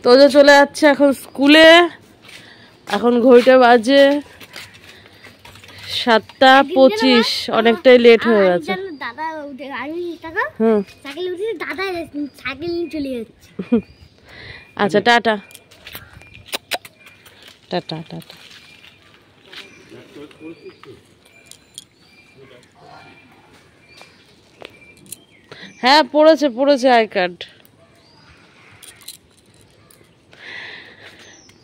তোজো চলে যাচ্ছে এখন স্কুলে। এখন ঘড়িটা বাজে 7:25, অনেকটাই লেট হয়ে গেছে। আচ্ছা টাটা টাটা টাটা। হ্যাঁ পড়েছে আই কার্ড।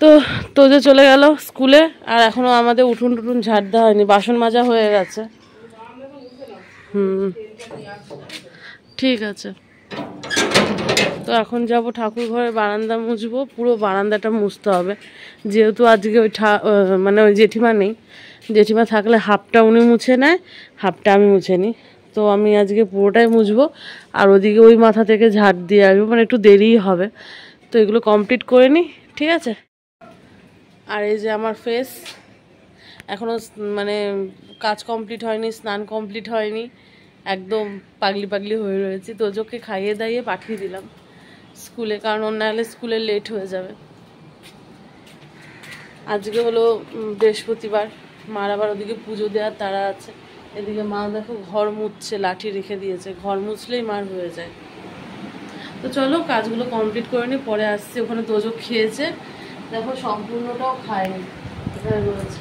তো তোজো চলে গেল স্কুলে, আর এখনো আমাদের উঠুন টুটুন ঝাড় দেওয়া হয়নি, বাসন মাজা হয়ে গেছে। ঠিক আছে। তো এখন যাব ঠাকুর ঘরের বারান্দা মুছবো, পুরো বারান্দাটা মুছতে হবে, যেহেতু আজকে ওই মানে ওই জেঠিমা নেই। জেঠিমা থাকলে হাফটা উনি মুছে নেয়, হাফটা আমি মুছে নিই। তো আমি আজকে পুরোটাই মুছবো, আর ওদিকে ওই মাথা থেকে ঝাড় দিয়ে আসবো, মানে একটু দেরিই হবে। তো এগুলো কমপ্লিট করে নিই, ঠিক আছে। আর এই যে আমার ফেস, এখনও মানে কাজ কমপ্লিট হয়নি, স্নান কমপ্লিট হয়নি, একদম পাগলি পাগলি হয়ে রয়েছি। তোজোকে খাইয়ে দাইয়ে পাঠিয়ে দিলাম স্কুলে, কারণ অন্য হলে স্কুলে লেট হয়ে যাবে। আজকে হলো বৃহস্পতিবার, মার আবার ওদিকে পুজো দেওয়ার তারা আছে। এদিকে মা দেখো ঘর মুছছে, লাঠি রেখে দিয়েছে, ঘর মুছলেই মার হয়ে যায়। তো চলো কাজগুলো কমপ্লিট করে নি, পরে আসছি। ওখানে তোজো খেয়েছে, দেখো সম্পূর্ণটাও খায়নি, এখানে রয়েছে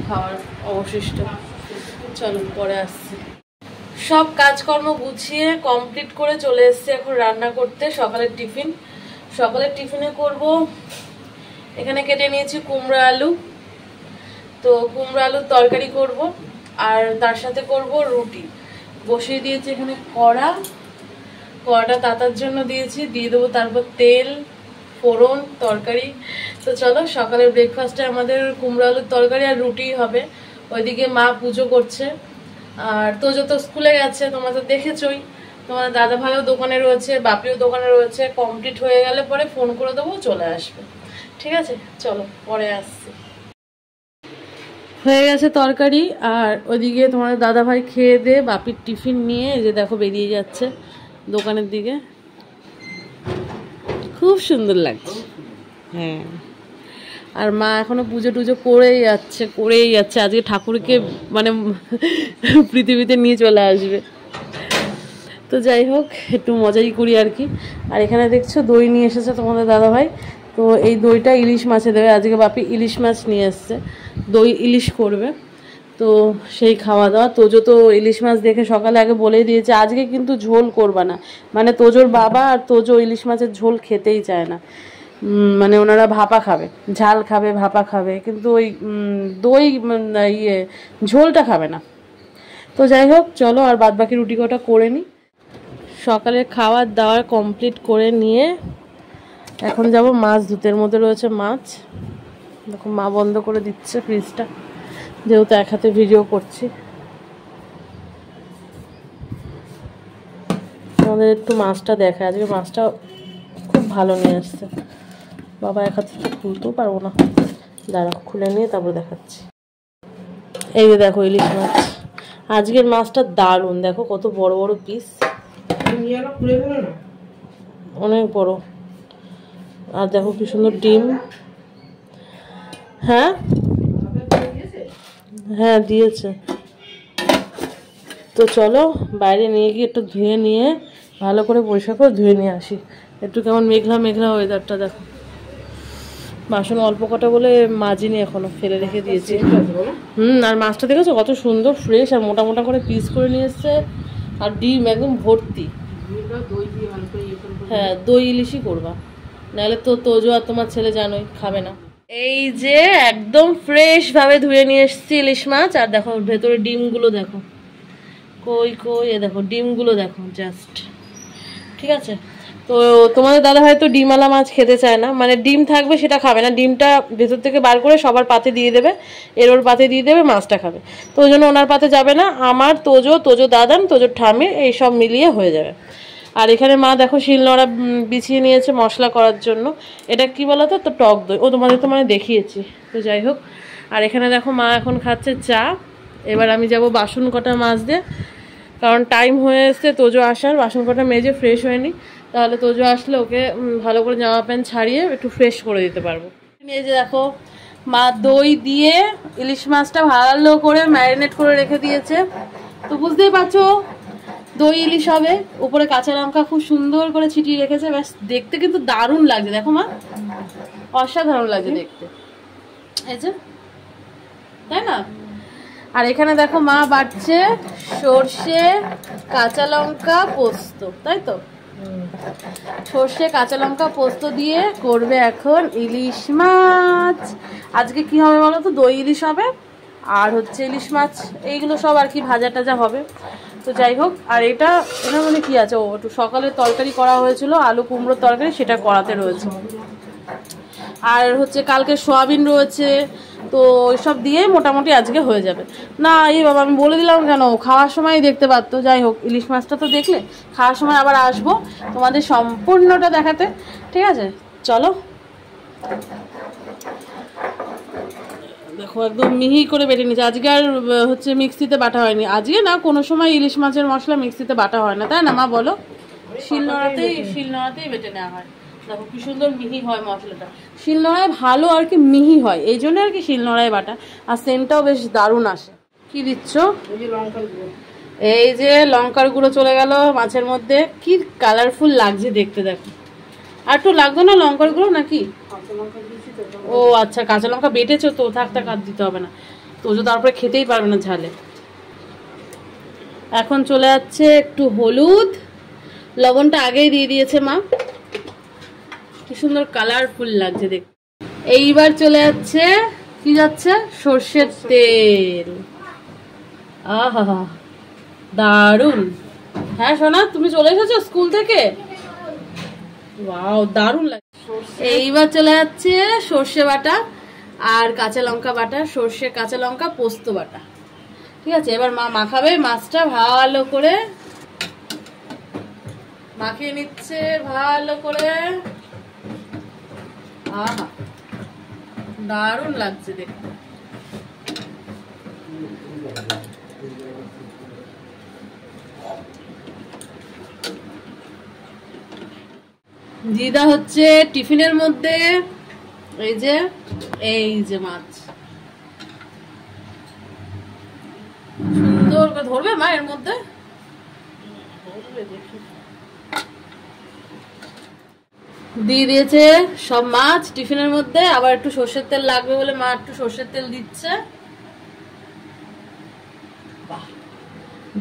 খাওয়ার অবশিষ্ট। চলো পরে আসছি। সব কাজকর্ম গুছিয়ে কমপ্লিট করে চলে এসেছি এখন রান্না করতে। সকালের টিফিনে করব, এখানে কেটে নিয়েছি কুমড়ো আলু। তো কুমড়ো আলুর তরকারি করব, আর তার সাথে করব রুটি। বসিয়ে দিয়েছি এখানে কড়াটা তাতার জন্য দিয়েছি, দিয়ে দেবো তারপর তেল, ফোড়ন, তরকারি। তো চলো সকালের ব্রেকফাস্টে আমাদের কুমড়ো আলুর তরকারি আর রুটি হবে। ওইদিকে মা পুজো করছে, আর তোজো তো স্কুলে গেছে, তোমরা তো দেখেছই। তোমার দাদা ভাইও দোকানে রয়েছে, বাপিও দোকানে রয়েছে। কমপ্লিট হয়ে গেলে পরে ফোন করে দেবো, চলে আসবে, ঠিক আছে। চলো পরে আসছি। হয়ে গেছে তরকারি, আর ওইদিকে তোমার দাদা ভাই খেয়ে দিয়ে বাপির টিফিন নিয়ে এই যে দেখো বেরিয়ে যাচ্ছে দোকানের দিকে। খুব সুন্দর লাগছে, হ্যাঁ। আর মা এখনো পুজো টুজো করেই যাচ্ছে। আজকে ঠাকুরকে মানে পৃথিবীতে নিয়ে চলে আসবে। তো যাই হোক, একটু মজাই করি আর কি। আর এখানে দেখছো দই নিয়ে এসেছে তোমাদের দাদাভাই। তো এই দইটা ইলিশ মাছে দেবে, আজকে বাপি ইলিশ মাছ নিয়ে এসছে, দই ইলিশ করবে। তো সেই খাওয়া দাওয়া। তোজো তো ইলিশ মাছ দেখে সকালে আগে বলেই দিয়েছে আজকে কিন্তু ঝোল করবা না, মানে তোজোর বাবা আর তোজো ইলিশ মাছের ঝোল খেতেই চায় না। মানে ওনারা ভাপা খাবে, ঝাল খাবে, ভাপা খাবে, কিন্তু ওই দই ঝোলটা খাবে না। তো যাই হোক চলো, আর বাদ বাকি রুটি কটা করে নিই। সকালে খাওয়ার দাওয়ার কমপ্লিট করে নিয়ে এখন যাব মাছ ধুতে। এর মধ্যে রয়েছে মাছ, দেখো মা বন্ধ করে দিচ্ছে ফ্রিজটা, যেহেতু এক হাতে ভিডিও করছি। আমাদের একটু মাছটা দেখায়, আজকে মাছটা খুব ভালো নিয়ে আসছে। বাবা এক হাতে তো খুলতেও পারবো না, দাঁড়া খুলে নিয়ে তারপর দেখাচ্ছি। এই যে দেখো ইলিশ মাছ, আজকের মাছটা দারুণ, দেখো কত বড় বড় পিস, অনেক বড়। আর দেখো কি সুন্দর ডিম। হ্যাঁ দিয়েছে। তো চলো বাইরে নিয়ে গিয়ে একটু ধুয়ে নিয়ে ভালো করে পরিষ্কার করে ধুয়ে নিয়ে আসি। একটু কেমন মেঘলা মেঘলা ওয়েদারটা দেখো। বাসন অল্প কটা বলে মাজিনি, এখনো ফেলে রেখে দিয়েছি। আর মাছটা দেখেছো কত সুন্দর ফ্রেশ, আর মোটা মোটা করে পিস করে নিয়ে এসছে, আর ডিম একদম ভর্তি। হ্যাঁ দই ইলিশই করবা, নাহলে তো তোজো আর তোমার ছেলে জানোই খাবে না। এই যে একদম ফ্রেশ ভাবে ধুয়ে নিয়ে এসছি ইলিশ মাছ। আর দেখো ভেতরে ডিমগুলো দেখো, কই এ দেখো ডিমগুলো দেখো জাস্ট, ঠিক আছে। তো তোমাদের দাদা ভাই তো ডিমওয়ালা মাছ খেতে চায় না, মানে ডিম থাকবে সেটা খাবে না, ডিমটা ভেতর থেকে বার করে সবার পাতে দিয়ে দেবে, ওর পাতে দিয়ে দেবে, মাছটা খাবে। তো ওই জন্য ওনার পাতে যাবে না, আমার তোজো দাদান, তোজোর ঠাম্মির এই সব মিলিয়ে হয়ে যাবে। আর এখানে মা দেখো শিলনোড়া বিছিয়ে নিয়েছে মশলা করার জন্য। এটা কি বলতো, তো টক দই, ও তোমাদের তো মানে দেখিয়েছি। তো যাই হোক, আর এখানে দেখো মা এখন খাচ্ছে চা। এবার আমি যাব বাসন কটা মাজতে। কারণ টাইম হয়ে এসছে তোজো আসার, বাসন কটা মেজে ফ্রেশ হয়নি, তাহলে তোজো আসলে ওকে ভালো করে জামা প্যান্ট ছাড়িয়ে একটু ফ্রেশ করে দিতে পারবো। এই যে দেখো মা দই দিয়ে ইলিশ মাছটা ভালো করে ম্যারিনেট করে রেখে দিয়েছে, তো বুঝতেই পারছো দই ইলিশ হবে। উপরে কাঁচা লঙ্কা খুব সুন্দর করে ছিটিয়ে রেখেছে, ব্যাস দেখতে কিন্তু দারুণ লাগছে। দেখো মা, অসাধারণ লাগছে দেখতে, এই যে, তাই না? আর এখানে দেখো মা বাটছে সর্ষে, কাঁচা লঙ্কা, পোস্ত, তাই তো? সর্ষে, কাঁচা লঙ্কা, পোস্ত দিয়ে করবে এখন ইলিশ মাছ। আজকে কি হবে বলো তো? দই ইলিশ হবে আর হচ্ছে ইলিশ মাছ, এইগুলো সব আর কি ভাজা টাজা হবে। তো যাই হোক, আর এটা এটার মধ্যে কি আছে, ও একটু সকালে তরকারি করা হয়েছিল আলু কুমড়োর তরকারি, সেটা করাতে রয়েছে। আর হচ্ছে কালকে সোয়াবিন রয়েছে, তো ওইসব দিয়ে মোটামুটি আজকে হয়ে যাবে। না এই বাবা, আমি বলে দিলাম কেন, খাওয়ার সময় দেখতে পারতো। যাই হোক, ইলিশ মাছটা তো দেখলে, খাওয়ার সময় আবার আসবো তোমাদের সম্পূর্ণটা দেখাতে, ঠিক আছে? চলো। দেখো একদম মিহি করে বেটে নিচ্ছে। আজকে আর হচ্ছে মিক্সিতে বাটা হয়নি, আজকে না কোনো সময় ইলিশ মাছের মশলা মিক্সিতে বাটা হয় না, তাই না মা বলো? শিলনোড়াতেই বেটে নেওয়া হয়। দেখো কি সুন্দর মিহি হয় মশলাটা, শিলনোড়ায় ভালো আর কি মিহি হয়, এই জন্য আর কি শিলনোড়ায় বাটা, আর সেন্টটাও বেশ দারুণ আসে। কি দিচ্ছ? এই যে লঙ্কার গুঁড়ো চলে গেল মাছের মধ্যে, কি কালারফুল লাগছে দেখতে। দেখো আর একটু লাগতো না লঙ্কার গুঁড়ো নাকি? ও আচ্ছা, কাঁচা লঙ্কা বেটেছো তো, থাক কাট দিতে হবে না, তোজো তারপরে খেতেই পারবে না ঝালে। এখন চলে যাচ্ছে একটু হলুদ, লবণটা আগেই দিয়ে দিয়েছে মা, কি সুন্দর কালারফুল লাগছে দেখতে। এইবার চলে যাচ্ছে, কি যাচ্ছে? সর্ষের তেল। আহা দারুন। হ্যাঁ সোনা, তুমি চলে এসেছো স্কুল থেকে? ওয়াও দারুন লাগে। এইবার চলে যাচ্ছে সর্ষে বাটা আর কাঁচা লঙ্কা বাটা, সর্ষে, কাঁচা লঙ্কা, পোস্ত বাটা, ঠিক আছে? এবার মা মাখাবে মাছটা, ভালো করে মাখিয়ে নিচ্ছে ভালো করে। আহা দারুণ লাগছে দেখতে। দিদা হচ্ছে টিফিনের মধ্যে এই যে মাছ সুন্দর করে ধরবে মা, এর মধ্যে দিয়ে দিয়েছে সব মাছ টিফিনের মধ্যে। আবার একটু সর্ষের তেল লাগবে বলে মা একটু সর্ষের তেল দিচ্ছে। বাহ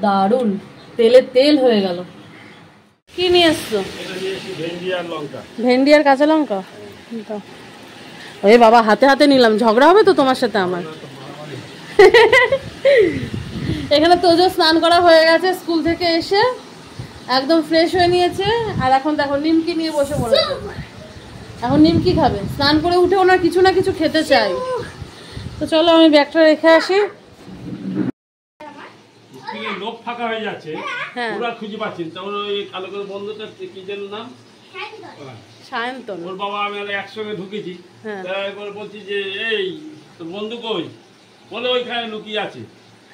দারুন, তেলে তেল হয়ে গেল। কি নিয়ে এসছো? ভেন্ডি আর কাঁচা লঙ্কা। ওই বাবা, হাতে হাতে নিলাম, ঝগড়া হবে তো তোমার সাথে আমার। এখানে তোজো স্নান করা হয়ে গেছে স্কুল থেকে এসে, একদম ফ্রেশ হয়ে নিয়েছে। আর এখন দেখো নিমকি নিয়ে বসে পড়েছে, এখন নিমকি খাবে। স্নান করে উঠে ওনার কিছু না কিছু খেতে চাই। তো চলো আমি ব্যাগটা রেখে আসি। লোক ফাঁকা হয়ে যাচ্ছে, ওরা খুঁজে পাচ্ছেন, তারপর ওই কালো করে বন্ধুটা কি যেন নাম, সায়ন্তন, ওর বাবা আমি একসঙ্গে ঢুকেছি, তারপর বলছি যে এই তোর বন্ধু কই, বলে ওইখানে লুকিয়ে আছে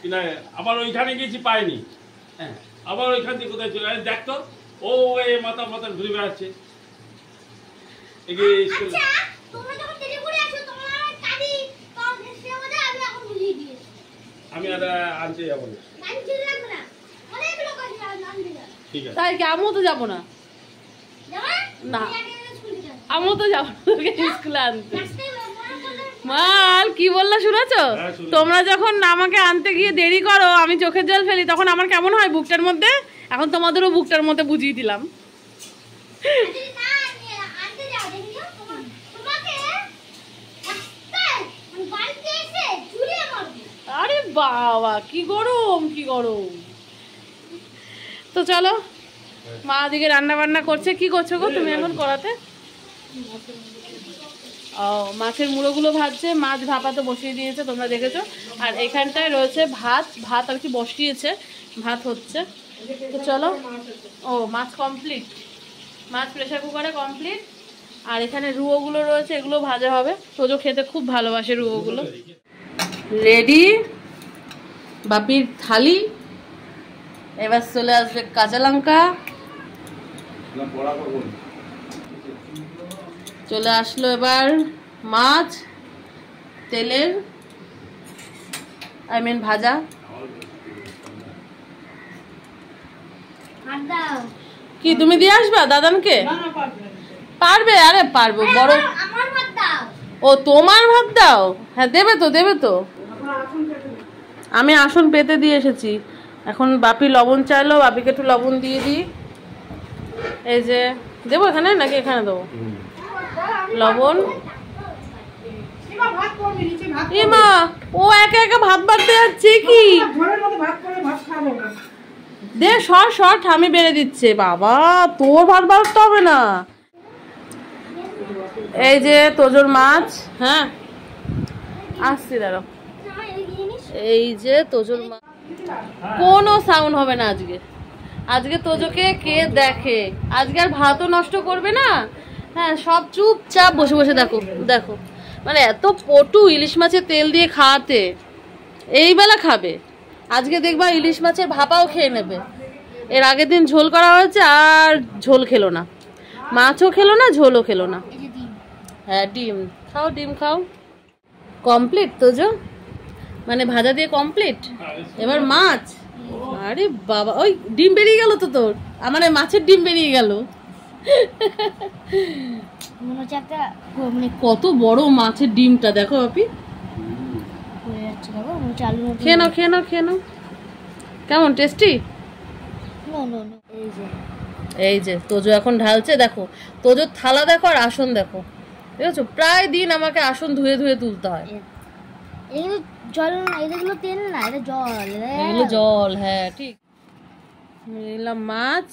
কিনা। আবার ওইখানে গেছি পাইনি, হ্যাঁ আবার ওইখান থেকে কোথায় চলে দেখতো, ও এই মাথা মাথা ঘুরে বেড়াচ্ছে। আমি আর আনতে যাবো না, তাই কি? আমিও তো যাবো না, না আমিও তো যাবো স্কুলে আনতে। মাল কি বললা শুনেছো? তোমরা যখন আমাকে আনতে গিয়ে দেরি করো, আমি চোখের জল ফেলি, তখন আমার কেমন হয় বুকটার মধ্যে? এখন তোমাদেরও বুকটার মধ্যে বুঝিয়ে দিলাম। আরে বাবা কি গরম, কি গরম। তো চলো, মা দিকে রান্না বান্না করছে। কি করছো গো তুমি এখন করাতে? ও মাছের মুড়োগুলো ভাজছে, মাছ ভাপাতে বসিয়ে দিয়েছে, তোমরা দেখেছো। আর এখানটায় রয়েছে ভাত আর কি বসিয়েছে, ভাত হচ্ছে। তো চলো, ও মাছ কমপ্লিট, মাছ প্রেশার কুকারে কমপ্লিট। আর এখানে রুয়োগুলো রয়েছে, এগুলো ভাজা হবে। তোজো খেতে খুব ভালোবাসে রুয়োগুলো। রেডি বাপির থালি, এবার চলে আসবে কাঁচা লঙ্কা, চলে আসলো এবার মাছ তেলের ভাজা। কি তুমি দিয়ে আসবা দাদানকে? পারবে? আরে পারবো, বড়। ও তোমার ভাত দাও? হ্যাঁ দেবে তো, দেবে তো। আমি আসন পেতে দিয়ে এসেছি। এখন বাপি লবণ চাইলো, বাপিকে একটু লবণ দিয়ে দিই। এই যে দেবো এখানে নাকি এখানে দেবো লবণ? মা ও একা একা ভাত বাড়তে যাচ্ছে কি? দে সর সর, ঠামি বেড়ে দিচ্ছে। বাবা তোর ভাত বাড়তে হবে না। এই যে তোজোর মাছ। হ্যাঁ আসছি দাঁড়াও। এই যে তোজোর মাছ, কোনো সাউন্ড হবে না আজকে। আজকে তোজোকে কে দেখে? আজকে আর ভাতও নষ্ট করবে না। হ্যাঁ সব চুপচাপ বসে বসে দেখো দেখো, মানে এত পটু ইলিশ মাছের তেল দিয়ে খাওয়াতে। এই বেলা খাবে, আজকে দেখবা ইলিশ মাছের ভাপাও খেয়ে নেবে। এর আগের দিন ঝোল করা হয়েছে, আর ঝোল খেলো না, মাছও খেলো না, ঝোলও খেলো না। হ্যাঁ ডিম খাও, ডিম খাও। কমপ্লিট তোজো, মানে ভাজা দিয়ে কমপ্লিট। এবার মাছ। আরে বাবা, ওই ডিম বেরিয়ে গেল তো তোর, আমার মাছের ডিম বেরিয়ে গেল। কত বড় মাছের ডিমটা দেখো বাপি। খেয়ে নাও খেয়ে নাও খেয়ে নাও। কেমন টেস্টি? এই যে তোজো এখন ঢালছে, দেখো তোজোর থালা দেখো আর আসন দেখো, দেখেছো? প্রায় দিন আমাকে আসন ধুয়ে ধুয়ে তুলতে হয়। জল না, এগুলো তেল না, এটা জল। এগুলো জল, হ্যাঁ ঠিক। নিলাম মাছ,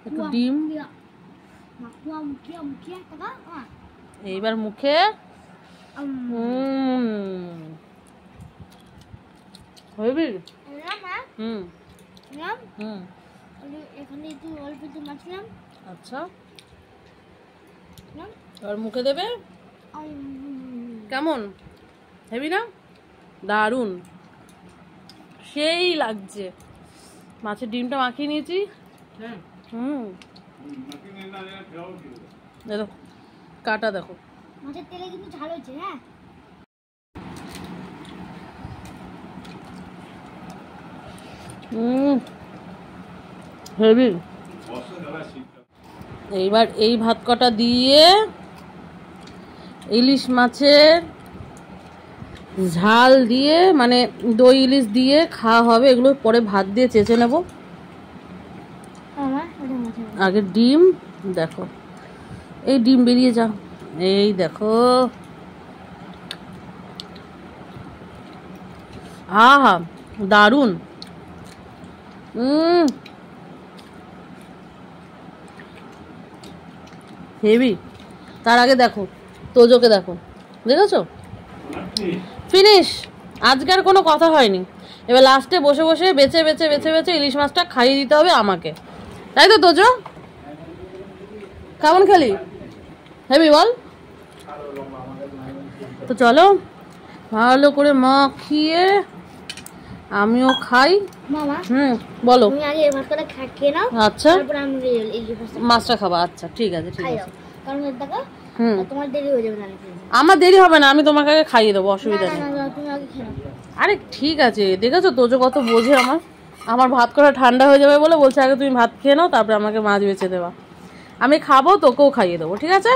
একটু ডিম, এইবার মুখে। হইবি? হুম হুম। এখানে একটু অল্প একটু মাছ নিলাম। আচ্ছা আর মুখে দেবে। কেমন? হেবি না? দারুন, সেই লাগছে। মাছের ডিমটা মাখিয়ে নিয়েছি। হুম দেখো কাটা দেখো। মাছের তেলে কিন্তু ঝাল হয়েছে। হ্যাঁ হেবি। এইবার এই ভাত কটা দিয়ে ইলিশ মাছের ঝাল দিয়ে, মানে দই ইলিশ দিয়ে খাওয়া হবে। এগুলো পরে ভাত দিয়ে চেঁচে নেব। আগে ডিম দেখো, এই ডিম বেরিয়ে যাও, এই দেখো। আহা দারুন। হেভি। তার আগে দেখো তোজোকে দেখো, দেখেছো? ফিনিশ। আজকের কোনো কথা হয়নি। এবার লাস্টে বসে বসে বেছে বেছে বেছে বেছে ইলিশ মাছটা খাইয়ে দিতে হবে আমাকে, তাই তো তোজো? কেমন খেলি? হেবি বল। তো চলো ভালো করে মাখিয়ে আমিও খাই। মামা বলো। তুমি আগে এই ভাতটা খেয়ে নাও, আচ্ছা তারপর আমি মাছটা খাবো। আচ্ছা ঠিক আছে ঠিক আছে। কারণ দেখো তোমার দেরি হয়ে যাবে না। আমার দেরি হবে না, আমি তোমাকে আগে খাইয়ে দেবো, অসুবিধা নেই। তুমি আগে খেয়ে নাও। আরে ঠিক আছে, দেখেছো তোজো কত বোঝে। আমার ভাত করা ঠান্ডা হয়ে যাবে বলে বলছে আগে তুমি ভাত খেয়ে নাও, তারপরে আমাকে মাছ বেছে দেবা। আমি খাবো, তোকেও খাইয়ে দেবো, ঠিক আছে?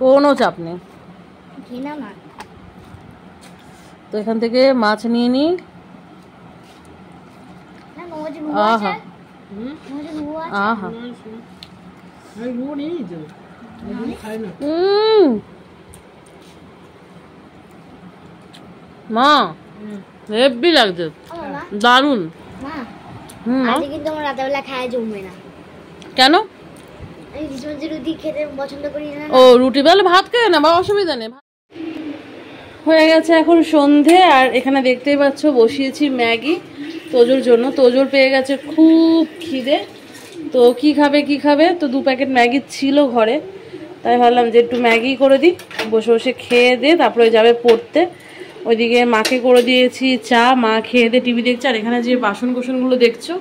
কোনো চাপ নেই। তো এখান থেকে মাছ নিয়ে নিই। আহা আহা মা হেব্বি লাগছে, দারুন। কিন্তু আমার রাতেবেলা খাওয়া জমবে না। কেন? রুটি খেতে পছন্দ করি না। ও রুটি বেলা ভাত খেয়ে না, বা অসুবিধা নেই। হয়ে গেছে এখন সন্ধে, আর এখানে দেখতেই পাচ্ছ বসিয়েছি ম্যাগি তোজোর জন্য। তোজোর পেয়ে গেছে খুব খিদে, তো কি খাবে কি খাবে, তো 2 প্যাকেট ম্যাগি ছিল ঘরে, তাই ভাবলাম যে একটু ম্যাগি করে দিই, বসে বসে খেয়ে দিয়ে তারপরে যাবে পড়তে। ওইদিকে মাকে করে দিয়েছি চা, মা খেয়ে দিয়ে টিভি দেখছে। আর এখানে যে বাসন কোসনগুলো দেখছো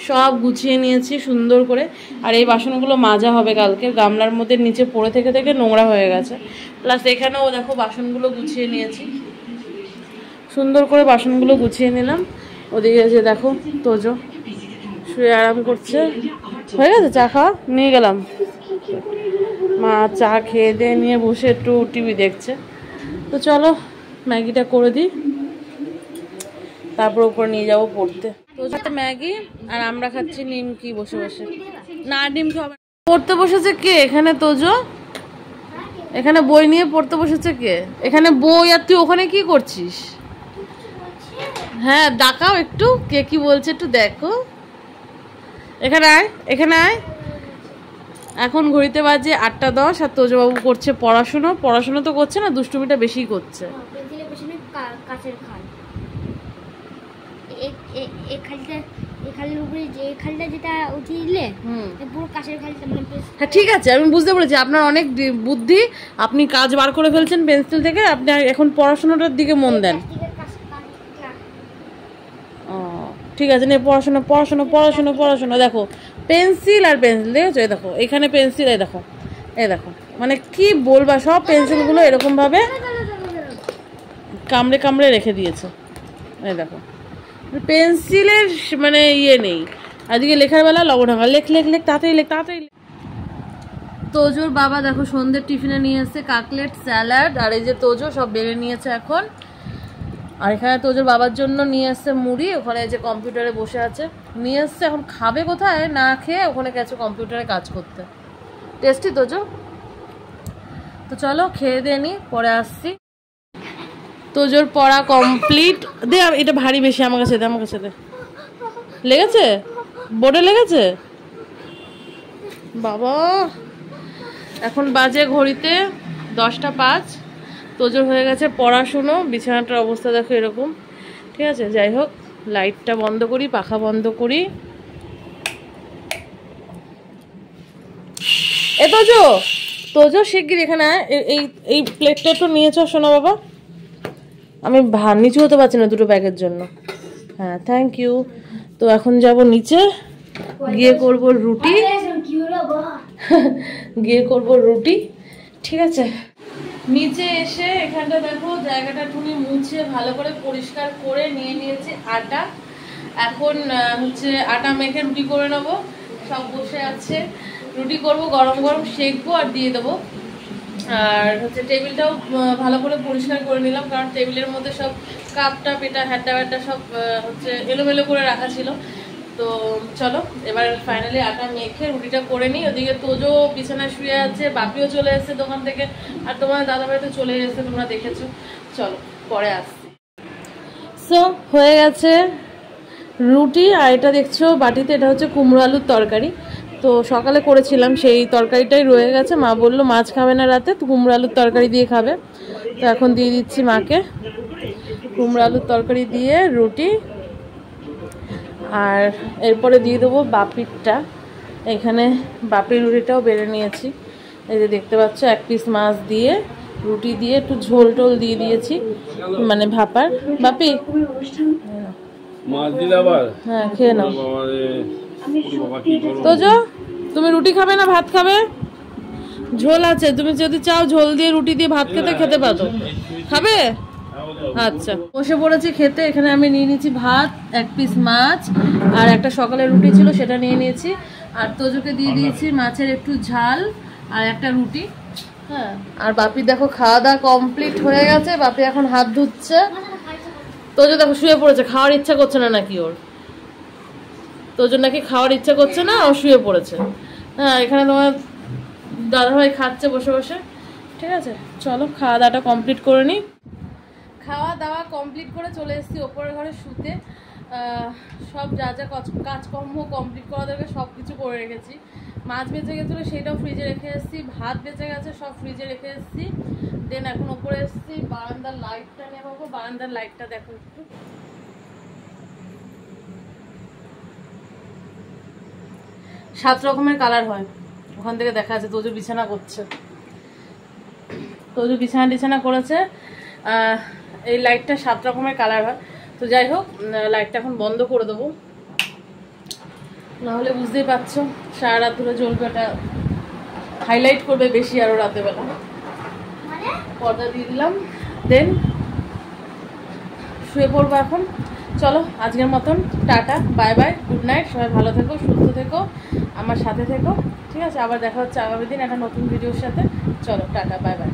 সব গুছিয়ে নিয়েছি সুন্দর করে। আর এই বাসনগুলো মাজা হবে কালকে, গামলার মধ্যে নিচে পড়ে থেকে থেকে নোংরা হয়ে গেছে। প্লাস এখানেও দেখো বাসনগুলো গুছিয়ে নিয়েছি, সুন্দর করে বাসনগুলো গুছিয়ে নিলাম। ওদিকে যে দেখো তোজো শুয়ে আরাম করছে। হয়ে গেছে চা খাওয়া, নিয়ে গেলাম। মা চা খেয়ে দিয়ে নিয়ে বসে একটু টিভি দেখছে। তো চলো ম্যাগিটা করে দিই, তারপর উপরে নিয়ে যাবো পড়তে। তোজো তো ম্যাগি আর আমরা খাচ্ছি নিমকি বসে বসে। না ডিম খাবে। পড়তে বসেছে কে এখানে? তোজো এখানে বই নিয়ে পড়তে বসেছে কে? এখানে বই, আর তুই ওখানে কি করছিস? হ্যাঁ ডাকাও একটু, কে কি বলছে একটু দেখো। এখানে আয়, এখানে আয়। এখন ঘড়িতে বাজে 8:10 আর তোজবাবু করছে পড়াশুনো। পড়াশুনো তো করছে না, দুষ্টুমিটা বেশি করছে। হ্যাঁ ঠিক আছে, আমি বুঝতে পেরেছি আপনার অনেক বুদ্ধি, আপনি কাজ বার করে ফেলছেন পেন্সিল থেকে। আপনি এখন পড়াশোনাটার দিকে মন দেন। ঠিক আছে, নে পড়াশোনা পড়াশোনা পড়াশোনা পড়াশোনা। দেখো পেন্সিল আর পেন্সিল দেখেছো? এই দেখো এখানে পেন্সিল, এই দেখো এই দেখো, মানে কি বলবা, সব পেন্সিলগুলো এরকম ভাবে কামড়ে কামড়ে রেখে দিয়েছে। এই দেখো পেন্সিলের মানে ইয়ে নেই। আজকে লেখার বেলা লবঢাঙ্গা, লেখ লেখ লেখ তাড়াতাড়ি লেখ তাড়াতাড়ি। তোজোর বাবা দেখো সন্ধ্যের টিফিনে নিয়ে এসছে কাকলেট, স্যালাড, আর এই যে তোজো সব বেড়ে নিয়েছে এখন। আর এখানে তোজোর বাবার জন্য নিয়ে এসছে মুড়ি, ওখানে যে কম্পিউটারে বসে আছে নিয়ে এসছে। এখন খাবে কোথায়, না খেয়ে ওখানে গেছে কম্পিউটারে কাজ করতে। টেস্টি তোজো। তো চলো খেয়ে দিয়ে নি, পরে আসছি। তোজোর পড়া কমপ্লিট। দে এটা ভারী বেশি, আমার কাছে দে, আমার কাছে দে। লেগেছে বোর্ডে, লেগেছে বাবা। এখন বাজে ঘড়িতে 10:05। তোজোর হয়ে গেছে পড়াশুনো। বিছানাটার অবস্থা দেখো এরকম। ঠিক আছে, যাই হোক লাইটটা বন্ধ করি, পাখা বন্ধ করি। এ তোজো, তোজো শিগগির এখানে এই এই প্লেটটা একটু নিয়েছ শোনো বাবা। আমি নিচু হতে পারছি না দুটো ব্যাগের জন্য। হ্যাঁ থ্যাংক ইউ। তো এখন যাব নিচে, গিয়ে করব রুটি, গিয়ে করব রুটি। ঠিক আছে, নিচে এসে এখানটা দেখো জায়গাটা টুনি মুছে ভালো করে পরিষ্কার করে নিয়ে নিয়েছি আটা। এখন হচ্ছে আটা মেখে রুটি করে নেবো। সব বসে আছে, রুটি করব, গরম গরম সেঁকবো আর দিয়ে দেবো। আর হচ্ছে টেবিলটাও ভালো করে পরিষ্কার করে নিলাম, কারণ টেবিলের মধ্যে সব কাপটা পেটা হ্যাড্ডা ব্যাড্ডা সব হচ্ছে এলোমেলো করে রাখা ছিল। তো চলো এবার ফাইনালি আটা মেখে রুটিটা করে নিই। ওদিকে তোজো বিছানায় শুয়ে আছে, বাপিও চলে এসেছে দোকান থেকে, আর তোমার দাদাভাই তো চলে এসেছে, তোমরা দেখেছো। চলো পরে আসছি। সো হয়ে গেছে রুটি, আর এটা দেখছো বাটিতে, এটা হচ্ছে কুমড়ো আলুর তরকারি। তো সকালে করেছিলাম, সেই তরকারিটাই রয়ে গেছে। মা বললো মাছ খাবে না রাতে, তো কুমড়ো আলুর তরকারি দিয়ে খাবে। তো এখন দিয়ে দিচ্ছি মাকে কুমড়ো আলুর তরকারি দিয়ে রুটি। আর এরপরে দিয়ে দেবো বাপিরটা। এখানে বাপির রুটিটাও বেড়ে নিয়েছি, এই যে দেখতে পাচ্ছ, এক পিস মাছ দিয়ে রুটি দিয়ে একটু ঝোল টোল দিয়ে দিয়েছি, মানে ভাপার। বাপি হ্যাঁ খেয়ে নাও। তোজো তুমি রুটি খাবে না ভাত খাবে? ঝোল আছে, তুমি যদি চাও ঝোল দিয়ে রুটি দিয়ে ভাত খেতে পারো। খাবে? আচ্ছা, বসে পড়েছি খেতে। এখানে আমি নিয়ে নিয়েছি ভাত, এক পিস মাছ, আর একটা সকালের রুটি ছিল সেটা নিয়ে নিয়েছি। আর তোজোকে দিয়ে দিয়েছি মাছের একটু ঝাল আর একটা রুটি। হ্যাঁ, আর বাপি দেখো খাওয়া দাওয়া কমপ্লিট হয়ে গেছে। বাপি এখন হাত ধুচ্ছে। তোজো দেখো শুয়ে পড়েছে, খাওয়ার ইচ্ছা করছে না নাকি ওর? তোজোর নাকি খাওয়ার ইচ্ছা করছে না, ও শুয়ে পড়েছে। হ্যাঁ, এখানে তোমার দাদাভাই খাচ্ছে বসে বসে। ঠিক আছে, চলো খাওয়া দাওয়াটা কমপ্লিট করে নিই। খাওয়া দাওয়া কমপ্লিট করে চলে এসেছি ওপরের ঘরে শুতে। সব যা যা কাজকর্ম কমপ্লিট করা দরকার সব কিছু করে রেখেছি। মাছ বেঁচে গেছিলো সেটাও ফ্রিজে রেখে এসেছি, ভাত বেঁচে গেছে সব ফ্রিজে রেখে এসেছি। দেন এখন ওপরে এসেছি, বারান্দার লাইটটা নিয়ে পাবো। বারান্দার লাইটটা দেখো একটু, 7 রকমের কালার হয়। ওখান থেকে দেখা যাচ্ছে তোজো বিছানা করছে। তোজো বিছানা করেছে। এই লাইটটা 7 রকমের কালার হয়। তো যাই হোক, লাইটটা এখন বন্ধ করে দেবো, নাহলে বুঝতেই পারছো সারা রাত ধরে জ্বলবে, ওটা হাইলাইট করবে বেশি আরও রাতের বেলা। পর্দা দিয়ে দিলাম, দেন শুয়ে পড়বো এখন। চলো আজকের মতন tata, bye bye, good night. সবাই ভালো থেকো, সুস্থ থেকো, আমার সাথে থেকো, ঠিক আছে? আবার দেখা হচ্ছে আগামী দিন একটা নতুন ভিডিওর সাথে। চলো টাটা, বাই বাই।